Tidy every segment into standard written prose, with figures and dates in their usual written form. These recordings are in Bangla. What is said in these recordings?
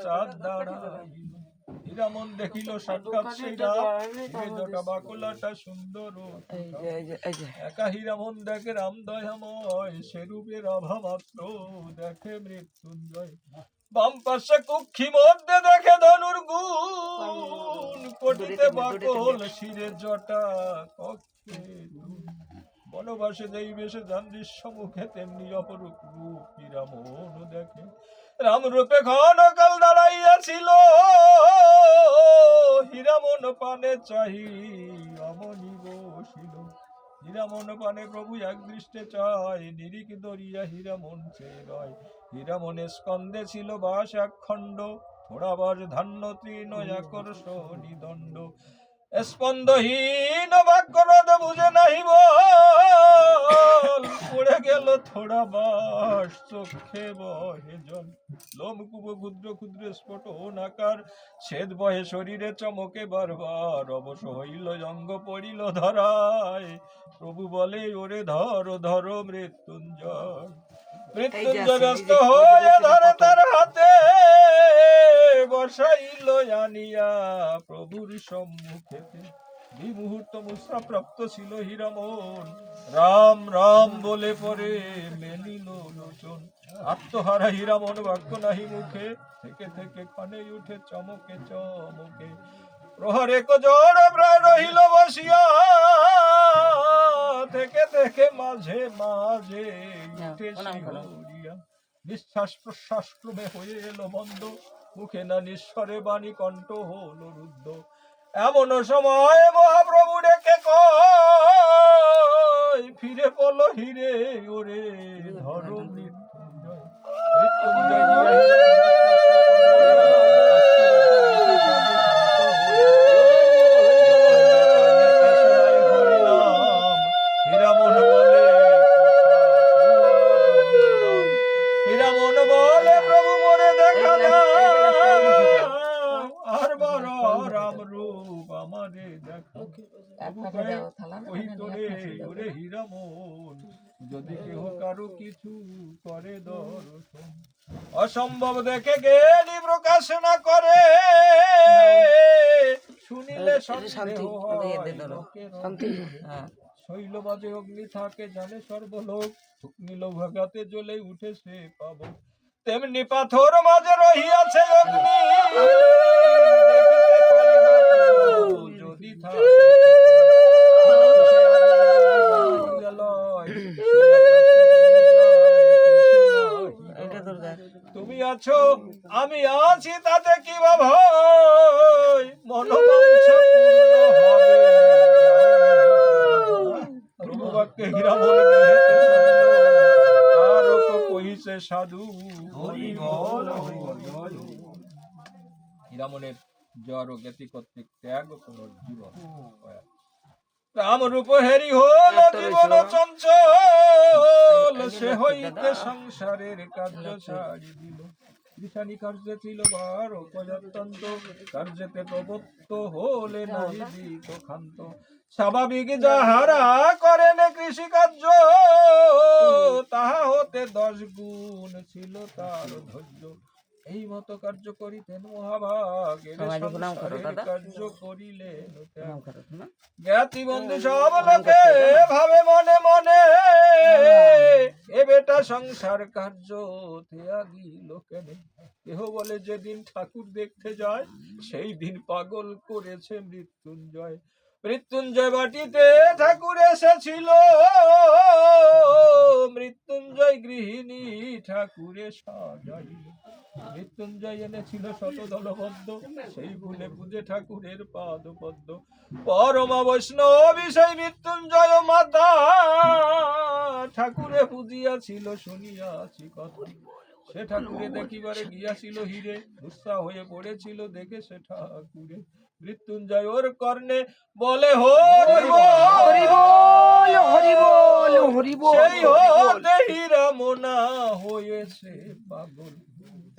চাঁদ দাঁড়াইল। হীরামন দেখিল সাক্ষাৎ সেই রাত, জটা বাকুলাটা সুন্দর একা হীরামন দেখে রাম দয়াময়, সেরূপের আভা মাত্র দেখে মৃত্যুঞ্জয়। বাম পাশে কুক্ষি মধ্যে দেখে ধনুর গুণ, কোটিতে বাকল শিরে জটা কক্ষে বনবাসে যেই বেশে যান দৃশ্যমুখে, তেমনি অপরূপ রূপ হীরামন দেখে। রাম রূপে ঘনকাল দাঁড়াইয়াছিল, হীরামন পানে চাহি অমনি বসিল। হীরামন পানে প্রভু এক দৃষ্টে চায়, নিরিখ দরিয়া হীরামন চেয়ে রয়। হীরামনের স্কন্ধে ছিল বাস এক খণ্ড, থোড়া বাস ধান্য তৃণ একর্ষ নিদণ্ড। স্পন্দহীন বাক্যরদ বুঝে নাহি বল, পড়ে গেল থোড়া বাস চোখে বহে জল। লোমকূপ ক্ষুদ্র ক্ষুদ্র স্ফোটন আকার, ছেদ বহে শরীরে চমকে বারবার। অবশ হইল অঙ্গ পড়িল ধরায়, প্রভু বলে ওরে ধর ধর মৃত্যুঞ্জয়। মৃত্যুঞ্জয় ব্যস্ত হয়ে ধরে তার হাতে, বসাইল আনিয়া প্রভুর সম্মুখেতে। বিমুহূর্ত মুদ্রা প্রাপ্ত ছিল হীরামন, রাম রাম বলে পরে মেলিল লোচন। আত্মহারা হীরামন বাক্য নাহি মুখে, থেকে থেকে ক্ষণে উঠে চমকে চমকে। প্রহরে জড় প্রায় রহিল বসিয়া, থেকে থেকে মাঝে মাঝে উঠে শিহরিয়া। নিঃশ্বাস প্রশ্বাস ক্রমে হয়ে এলো বন্ধ, মুখে না নিঃস্বরে বাণী কণ্ঠ হলো রুদ্ধ। এমন সময় মহাপ্রভু ডেকে কয়, ফিরে পড়ল হিরে ওরে ধর মৃত্যুঞ্জয়। মৃত্যুঞ্জয় হীরামন বলে প্রভু মোরে দেখা দাও, আর বড় রাম রূপ আমারে দেখা। ওই তোরে ওরে হীরামন, যদি কেহ কারো কিছু করে দর্শন, অসম্ভব দেখে জ্ঞানী প্রকাশ না করে, শুনিলে সন্দেহ হয় লোকের। শৈল বাজে অগ্নি থাকে জানে সর্বলোক, নিল ভাগাতে জ্বলে উঠেছে পাব। তেমনি পাথর মাঝে রহিয়াছে অগ্নি, যদি থাকে তুমি আছো আমি আছি, তাতে কি বা ভয়, মনোবাঞ্ছা পূর্ণ হবে। প্রভু বাক্যে হীরামন কহিছে সাধু হরি বল হরি বল। হীরামনের জড় জ্ঞাতি কর্তৃক ত্যাগ পুনর্জীবন। রাম রূপ হেরি হল জীবন চঞ্চল, সে হইতে সংসারের কার্য ছাড়ি দিল। কৃষানি কার্যে ছিল বার প্রজাতন্ত্র, কার্যেতে প্রবত্ত হলে নাই দিত ক্ষান্ত। স্বাভাবিক যাহারা করেন কৃষি কার্য, তাহা হতে 10 গুণ ছিল তার ধৈর্য। এই মতো কার্য করিতেন মহাভাগ, কার্য করিলেন জ্ঞাতি বন্ধু সব লোকে ভাবে মনে মনে, এ বেটা সংসার কার্য ত্যাগী লোকেনে। কেহ বলে যেদিন ঠাকুর দেখতে যায়, সেই দিন পাগল করেছে মৃত্যুঞ্জয়। মৃত্যুঞ্জয় বাটিতে ঠাকুর এসেছিল, মৃত্যুঞ্জয় গৃহিণী ঠাকুরে সাজাইল। মৃত্যুঞ্জয় এনেছিল শত দলবদ্ধ, সেই ফুলে পূজে ঠাকুরের পাদ পদ্ম। পরমা বৈষ্ণবী সেই মৃত্যুঞ্জয় মাতা, ঠাকুরে পূজিয়াছিল শুনিয়াছি কথা। সে ঠাকুরে দেখিবারে গিয়াছিল হিরে, উৎসাহ হয়ে পড়েছিল দেখে সে ঠাকুরে। মৃত্যুঞ্জয় ওর কর্ণে বলে হরি বল হরি বল হরি বল। সেই হতে হীরামনা হয়েছে পাগল।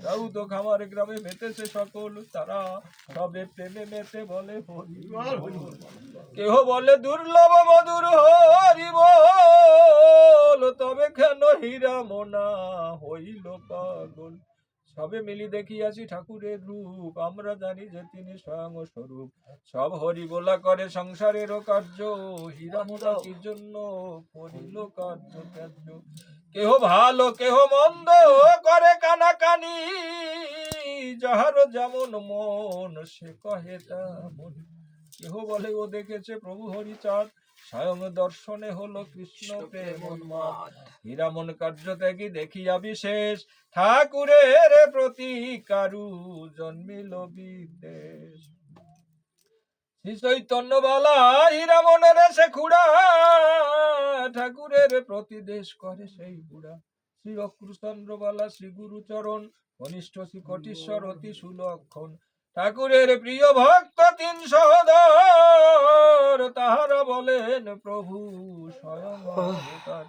রাউত খামার গ্রামে মেতেছে সকল, তারা সবে প্রেমে মেতে বলে হরি বল। কেহ বলে দুর্লভ মধুর হরি বল, তবে কেন হীরামনা হইল পাগল। সবে মিলি দেখিয়াছি ঠাকুরের রূপ, আমরা জানি যে তিনি স্বয়ং স্বরূপ। সব হরি বলা করে সংসারেরও কার্য, হীরামোনা কি জন্য করিল কার্য ত্যায্য। কেহ ভালো কেহ মন্দ করে কানাকানি, যাহার যেমন মন সে কহে তেমন। কেহ বলে ও দেখেছে প্রভু হরিচাঁদ, স্বয়ং দর্শনে হলো কৃষ্ণ প্রেম উন্মাদ। হীরামন কার্য ত্যাগী দেখিয়া বিশেষ, ঠাকুরের প্রতি কারু জন্মিল বিদ্বেষ। শ্রী চৈতন্য বলা হীরামনের সে খুড়া, ঠাকুরের প্রতি দেশ করে সেই বুড়া। শ্রী অক্রুচন্দ্র বলা শ্রী গুরুচরণ, কনিষ্ঠ শ্রী কোটিশ্বর অতি সুলক্ষণ। ঠাকুরের প্রিয় ভক্ত 310, তাহারা বলেন প্রভু স্বয়ং অবতার।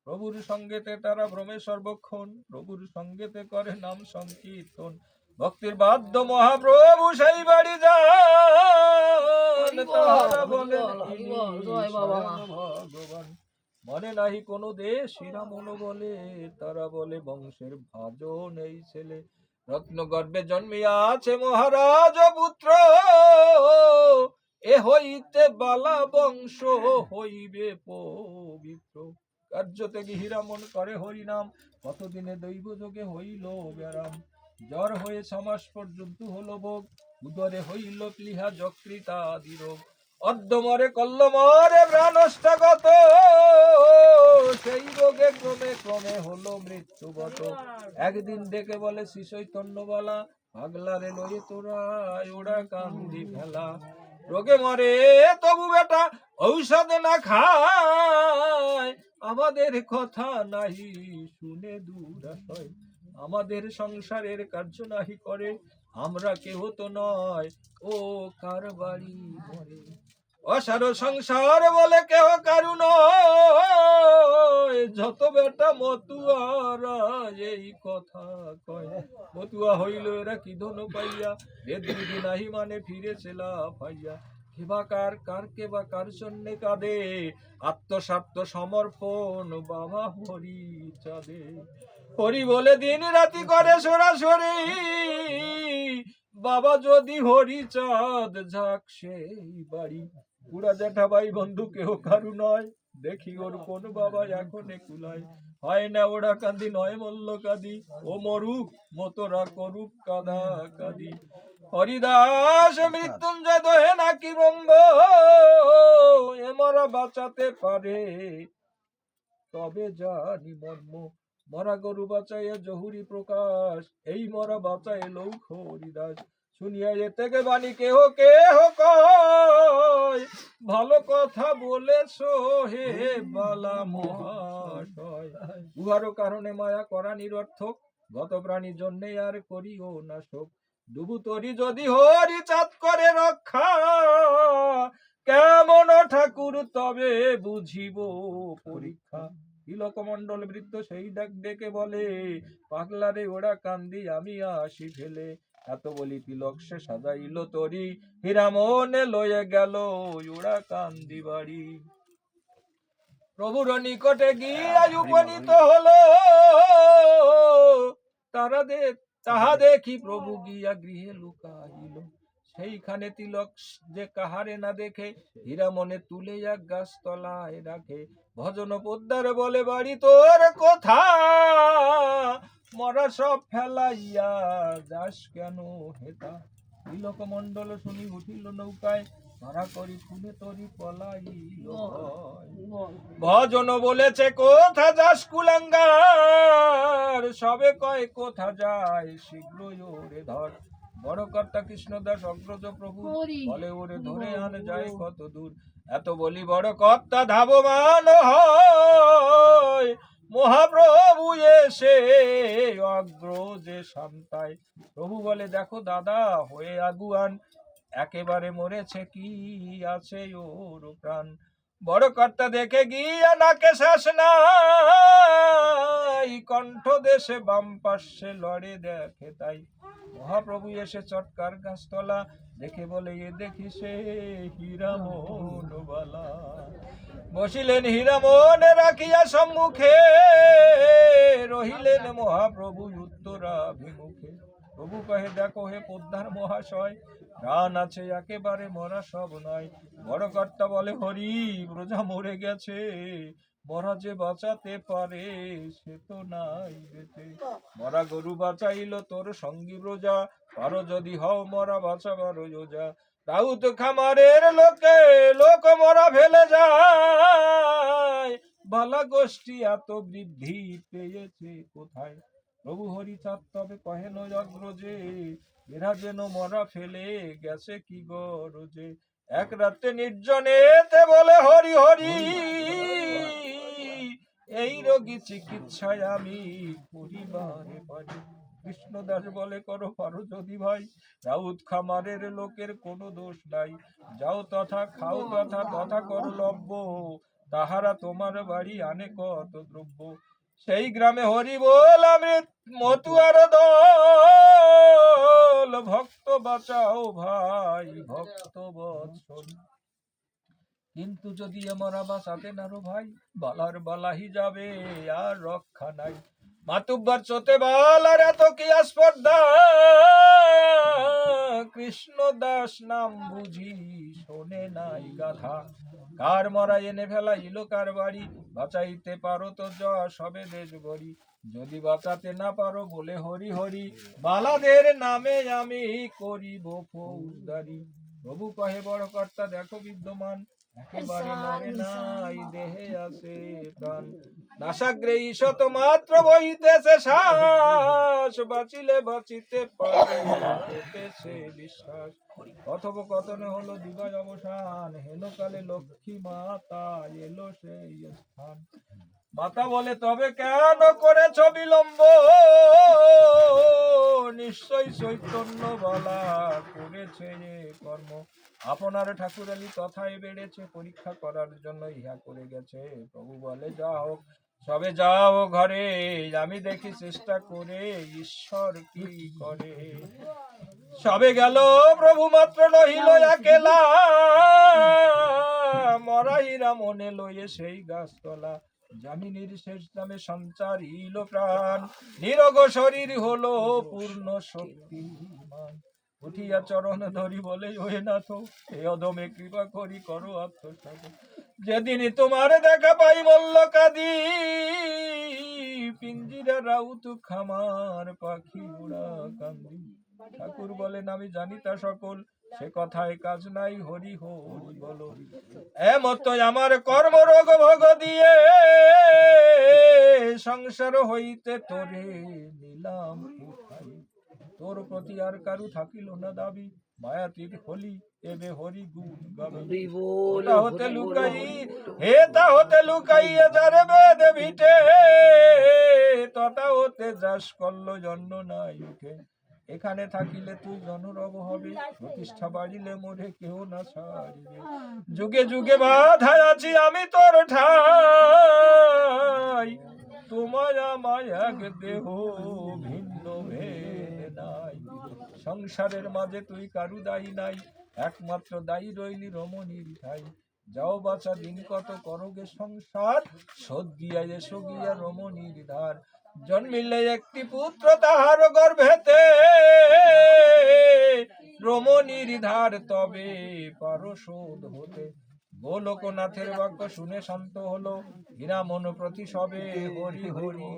প্রভুর সঙ্গেতে তারা ভ্রমে সর্বক্ষণ, প্রভুর সঙ্গেতে করে নাম সংকীর্তন। ভক্তির বাদ্য মহাপ্রভু সেই বাড়ি যান, তাহারা বলেন ইনি স্বয়ং ভগবান। মনে নাহি কোনো দেশ হীরামন বলে, তারা বলে বংশের ভাজন এই ছেলে। রত্ন গর্ভে জন্মিয়া আছে মহারাজ পুত্র, এ হইতে বালা বংশ হইবে পবিত্র। কার্যতে হীরামন করে হরিনাম, কতদিনে দৈব যোগে হইল ব্যারাম। জ্বর হয়ে 6 মাস পর্যন্ত হলো ভোগ, উদরে হইল প্লীহা যকৃতাদি রোগ। অদ্যমরে কল্লমরে প্রাণষ্টাগত, সেই রোগে ক্রমে ক্রমে হলো মৃত্যুগত। একদিন ডেকে বলে শ্রী চৈতন্য বলা, পাগলারে লয়ে তোরা ওরা কান্দি ফেলা। রোগে মরে তবু বেটা ঔষধ না খায়, আমাদের কথা নাহি শুনে দুরাশয়। আমাদের সংসারের কার্য নাহি করে, আমরা কেহ তো নয় ও কার বাড়ি মরে। অসার সংসার বলে কেহ কারু নয়, যত বেটা মতুয়ারা এই কথা কয়। মতুয়া হইল এরা কি ধন পাইয়া, বেদ বিধি নাহি মানে ফিরেছে লাফাইয়া। কে বা কার জন্যে কাঁদে, আত্মস্বার্থ সমর্পণ বাবা হরি চাঁদে। হরি বলে দিন রাতি করে সরাসরি, বাবা যদি হরি চাঁদ ঝাঁক সেই বাড়ি। পুরা জ্যাঠা ভাই বন্ধু কেহ কারু নয়, দেখি ওর কোন বাবা এখন কুলায়। হয় না ওরা কান্দি নয় মল্ল কাঁদি, ও মরুক মতরা করুক কাদা কাদি। হরিদাস মৃত্যুঞ্জয় দোহে নাকি বঙ্গ, এ মরা বাঁচাতে পারে তবে জানি মর্ম। মরা গরু বাঁচাইয়া জহুরি প্রকাশ, এই মরা বাঁচাই লৌখ হরিদাস। শুনিয়া এ থেকে বাণী কেহ কেহ কয়, ভালো কথা বলেছ হে বালা মহাশয়। উহারও কারণে মায়া করা নিরর্থক, গত প্রাণীর জন্যে আর করিও না শোক। ডুবু তরি যদি হরি চাঁদ করে রক্ষা, কেমন ঠাকুর তবে বুঝিব পরীক্ষা। তিলকমণ্ডল বৃদ্ধ সেই ডাক ডেকে বলে, পাগলারে ওরা কান্দি আমি আসি ফেলে। এত বলি তিলক সে সাজাইল তরি, হীরামনে লয়ে গেল ওরা কান্দি বাড়ি। প্রভুর নিকটে গিয়া উপনীত হলো, তাহা দেখি প্রভু গিয়া গৃহে লুকাইল। সেইখানে তিলক যে কাহারে না দেখে, হীরামনে তুলে এক গাছ তলায় রাখে। ভজন পোদ্দার বলে বাড়ি তোর কোথা, মরা সব ফেলাইয়া যাস কেন হেতা। তিলক মণ্ডল শুনি উঠিল নৌকায়, মারা করি ফুলে তরি পলাইল। ভজন বলেছে কোথা যাস কুলাঙ্গার, সবে কয় কোথা যায় শীঘ্রই ওরে ধর। বড় কর্তা কৃষ্ণদাস অগ্রজ প্রভু বলে ওরে ধরে আন যায় কত দূর। এত বলি বড় কর্তা ধাবমান হয়, মহাপ্রভু এসে অগ্রজে শান্তায়। প্রভু বলে দেখো দাদা হয়ে আগুয়ান, একেবারে মরেছে কি আছে ওর প্রাণ। বড় কর্তা দেখে গিয়া নাকে শ্বাস নাই, কণ্ঠ দেশে বাম পাশে লড়ে দেখে তাই। মহাপ্রভু এসে চটকার গাছতলা, দেখে বলে এ দেখি সে হীরামন বালা। বসিলেন হীরামন রাখিয়া সম্মুখে, রহিলেন মহাপ্রভু উত্তরাভিমুখে। প্রভু কহে দেখো হে পোদ্দার মহাশয়, প্রাণ আছে একেবারে মরা সব নয়। বড় কর্তা বলে হরি, ব্রজা মরে গেছে, মরা যে বাঁচাতে পারে সে তো নাই বেঁচে। মরা গরু বাঁচাইল তোর সঙ্গী ব্রজা, পারো যদি হও মরা বাঁচাবার যোজা। রাউত খামারের লোকে লোক মরা ফেলে যায়, বালা গোষ্ঠী এত বৃদ্ধি পেয়েছে কোথায়। প্রভু হরি চাঁদ তবে কহেন অগ্রজে, এরা যেন মরা ফেলে গেছে কি গরজে। এক রাত্রে নির্জনেতে বলে হরি হরি, এই রোগী চিকিৎসায় আমি পরিবারে পারি। কৃষ্ণদাস বলে করো পারো যদি ভাই, রাউত খামারের লোকের কোনো দোষ নাই। যাও তথা খাও তথা তথা করো লভ্য, তাহারা তোমার বাড়ি আনে কত দ্রব্য। সেই গ্রামে হরি বল অমৃত মতুয়ার দল, ভক্ত বাঁচাও ভাই ভক্ত বৎসল। কিন্তু যদি আমরা বাঁচাতে নারো ভাই, বালার বালাহি যাবে আর রক্ষা নাই। মাতুব্বার চোতে বাল আর এত কি আস্পর্ধা, কৃষ্ণ দাস নাম বুঝি শোনে নাই গাথা। কার মরা এনে ফেলাইল কার বাড়ি, বাঁচাইতে পারো তো যা সবে দেশ গড়ি। যদি বাঁচাতে না পারো বলে হরি হরি, বালাদের নামে আমি করিব ফৌজদারি। প্রভু কহে বড় কর্তা দেখো বিদ্যমান, একেবারে মরে নাই দেহে আছে প্রাণ। নাসাগ্রে ঈশত মাত্র বহিতেছে শ্বাস, বাঁচিলে বাঁচিতে পারে হতেছে বিশ্বাস। কথোপকথনে হলো দিবায় অবসান, হেনকালে লক্ষ্মী মাতা এলো সেই স্থান। মাতা বলে তবে কেন করেছ বিলম্ব, নিশ্চয় চৈতন্য বলা করেছে এ কর্ম। আপনার ঠাকুরালী তথায় বেড়েছে, পরীক্ষা করার জন্য ইহা করে গেছে। প্রভু বলে যা হোক সবে যাও ঘরে, আমি দেখি চেষ্টা করে ঈশ্বর কি করে। সবে গেল প্রভু মাত্র রহিল একেলা, মরা হীরা মনে লয়ে সেই গাছতলা। জামিনীর শেষ নামে সঞ্চারিল প্রাণ, নিরোগ শরীর হলো পূর্ণ শক্তিমান। উঠিয়া চরণ ধরি বলে ওহে নাথ, এ অধমে কৃপা করি করো আত্মসাধন। যেদিন তোমার দেখা পাই মল্লকাদি, পিঞ্জিরা রাউত খামার পাখি উড়া কান্দি। ঠাকুর বলেন আমি জানি তা সকল, সে কথায় কাজ নাই হরি হরি বলো। এমত আমার কর্ম রোগ ভোগ দিয়ে, সংসার হইতে তোরে নিলাম কোথায়। তোর প্রতি আর কারু থাকিল না দাবি, মায়াতীত হলি এবে হরি গুণ গাবে। তা হতে লুকাই হে তা হতে লুকাইয়া যারে বেদ ভিটে, তথা হতে যাস করল জন্ম নাই উঠে। এখানে থাকিলে তুই জনরব হবে, প্রতিষ্ঠা বাড়িলে মোরে কেউ না ছাড়িবে। যুগে যুগে বাধায় আছি আমি তোর ঠাই, তোমায় আমায় এক দেহ ভিন্ন ভেদ নাই। সংসারের মাঝে তুই কারু দায়ী নাই, একমাত্র দায়ী রইলি রমণীর ঠাই। যাও বাছা দিন কত করোগে সংসার, শোধ দিয়া এসো গিয়া রমণীর ধার। জন্মিলে একটি পুত্র তাহার গর্ভেতে, রমণীর ধার তবে পারো শোধ হতে। গোলকনাথের বাক্য শুনে শান্ত হলো, হীরামন প্রতি সবে হরি হরি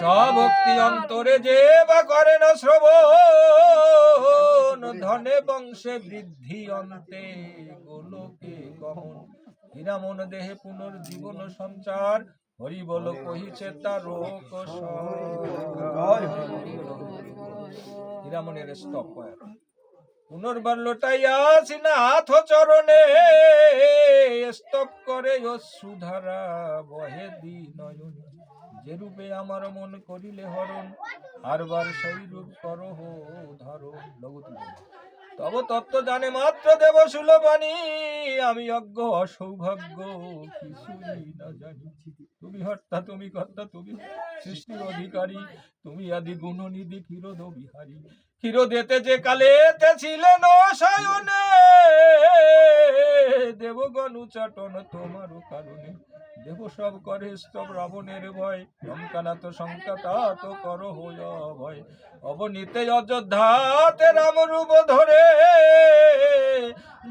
সভক্তি অন্তরে যে বা করে না শ্রবণ, ধনে বংশে বৃদ্ধি অন্তে গোলকে গমন। হীরামন দেহে পুনর্জীবন সঞ্চার, হরি বল কহিছে তার হীরামনের স্তব পুনর্বার লোটাইয়া নাথ চরণে, স্তব করে অশ্রুধারা বহে দি নয়নে। যে রূপে আমার মন করিলে হরণ, হারবার সেই রূপ করহ ধারণ। লঘুতি তব তত্ত্ব জানে মাত্র দেব সুলপানি, আমি অজ্ঞ অসৌভাগ্য কিছুই না জানি। তুমি হর্তা তুমি কর্তা তুমি সৃষ্টির অধিকারী, তুমি আদি গুণনিধি ক্ষীরোদ বিহারী। ক্ষীরোদেতে যে কালেতে ছিলেন শয়নে, দেবগণ উচাটন তোমারও কারণে। দেব সব করে স্তব রাবণের ভয়, লঙ্কানাথ শঙ্কা তাত কর হইয়া ভয়। অবনীতে অযোধ্যাতে রাম রূপ ধরে,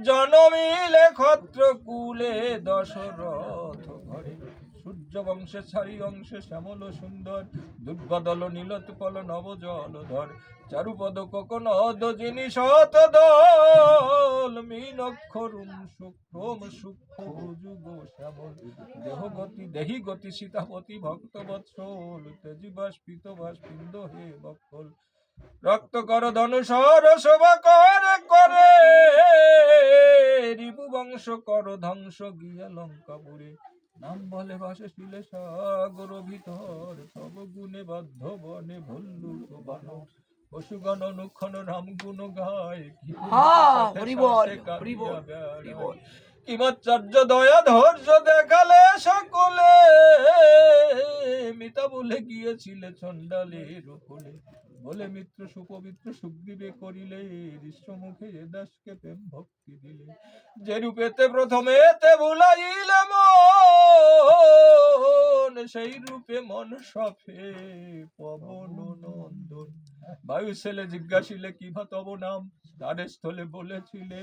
জনমিলে ক্ষত্র কুলে দশরথ ঘরে। সূর্য বংশে ছাড়ি অংশে শ্যামল সুন্দর, দুর্গদল নীলোৎপল নব জলধর। চারুপদ কোকনদ যিনি শত দল, মীনক্ষরুম শুক্রম সূক্ষ্ম যুগ শ্যামল। দেহগতি দেহি গতি সীতাপতি ভক্ত বৎসল, তেজিবাস পিতবাস পিণ্ড হে বক্ষল। রক্ত কর ধনুষর শোভা করে করে, রিপু বংশ কর ধ্বংস গিয়া লঙ্কাপুরে। নাম বলে ভাসে শিলে সাগর ভিতর, তব গুণে বাধ্য বনে ভল্লুক বানর। পশুগণ অনুক্ষণ রাম গুণ গায়, কিমাচার্য দয়া ধৈর্য দেখালে সকলে। মিতা বলে গিয়েছিলে চণ্ডালের কোলে, বলে মিত্র সুপবিত্র সুগ্রীবে করিলে, ঋষ্যমুখে এ দাসকে প্রেম ভক্তি দিলে। যে রূপেতে প্রথমেতে ভুলাইলে মন, সেই রূপে মন সফে পবন নন্দন। বায়ু ছেলে জিজ্ঞাসিলে কি ভা তব নাম, তারে স্থলে বলেছিলে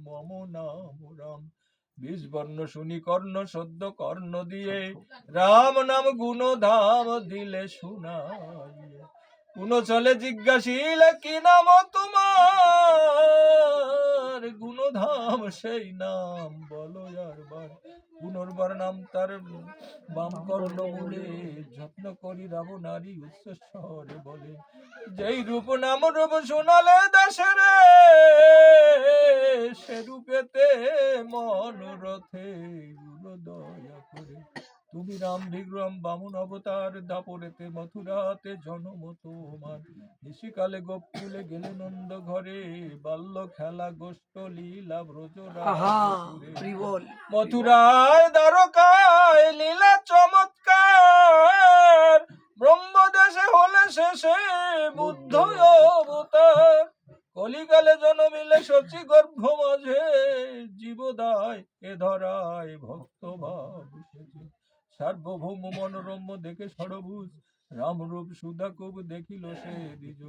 মম নাম রাম। ২০ বর্ণ শুনি কর্ণ সদ্য কর্ণ দিয়ে, রাম নাম গুণ ধাম দিলে শুনাইয়ে। কোন চলে জিজ্ঞাসিলে কি নাম তোমার, গুণধাম সেই নাম বলো আর। পুনর্বার নাম তার বাম কর্ণ মূলে, যত্ন করি রাম নারী উচ্চস্বরে বলে। যেই রূপ নাম রূপ শোনালে দাসেরে, সে রূপেতে মন রথে গুলো দয়া করে। তুমি রাম বিগ্রম বামন অবতার, দাপরেতে মথুরাতে জন্ম তোমার। নিশিকালে গোকুলে গেলে নন্দ ঘরে, বাল্য খেলা গোষ্ঠ লীলা ব্রজ মথুরায় দ্বারকায় লীলা চমৎকার। ব্রহ্মদেশে হলে শেষে বুদ্ধ অবতার, কলিকালে জনমিলে শচী গর্ভ মাঝে। জীবদায় এ ধরায় ভক্ত ভাব সেজে। সার্বভৌম মনোরম্য দেখে ষড়ভুজ, রাম রূপ সুধা খুব দেখিল সে দ্বিজ।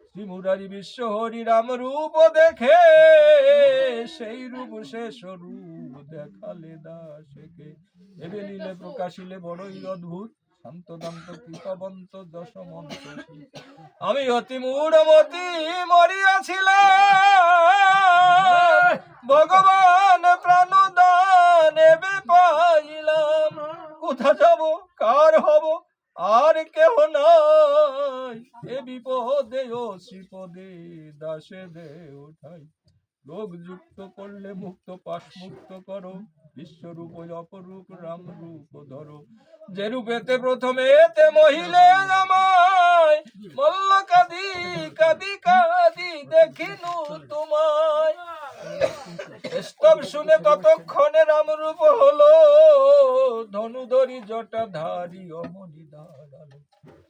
শ্রী মুরারি বিশ্ব হরি রাম রূপ দেখে, সেই রূপ শেষ রূপ দেখালে দাসকে। এবে লীলে প্রকাশিলে বড়ই অদ্ভুত, শান্ত দান্ত কৃপবন্ত দশমন্ত। আমি অতি মূঢ়মতি মরিয়াছিলাম, ভগবান প্রাণদান এবে পাইলাম। কোথা যাব কার হব আর কেহ নাই, এ বিপদে ও শ্রীপদে দাসে দে ওঠাই। লোক যুক্ত করলে মুক্ত পাশ মুক্ত করো, বিশ্বরূপ অপরূপ রাম রূপ ধরো। যে রূপেতে প্রথমেতে মহিলে আমায়, মল্ল কাদি কাদি কাদি দেখিনু তোমায়। স্তব শুনে ততক্ষণে রাম রূপ হলো, ধনুধরি জটাধারী অমনি দাঁড়ালো।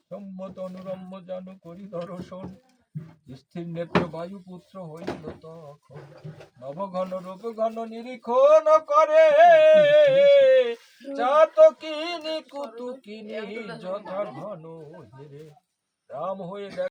সম্মত অনুরম্য জানু করি দর্শন, স্থির নেত্র বায়ু পুত্র হইল তখন। নবঘন রূপ ঘন নিরীক্ষণ করে, চাতকিনি কুতুকিনি যথা ঘন হেরে। রাম হয়ে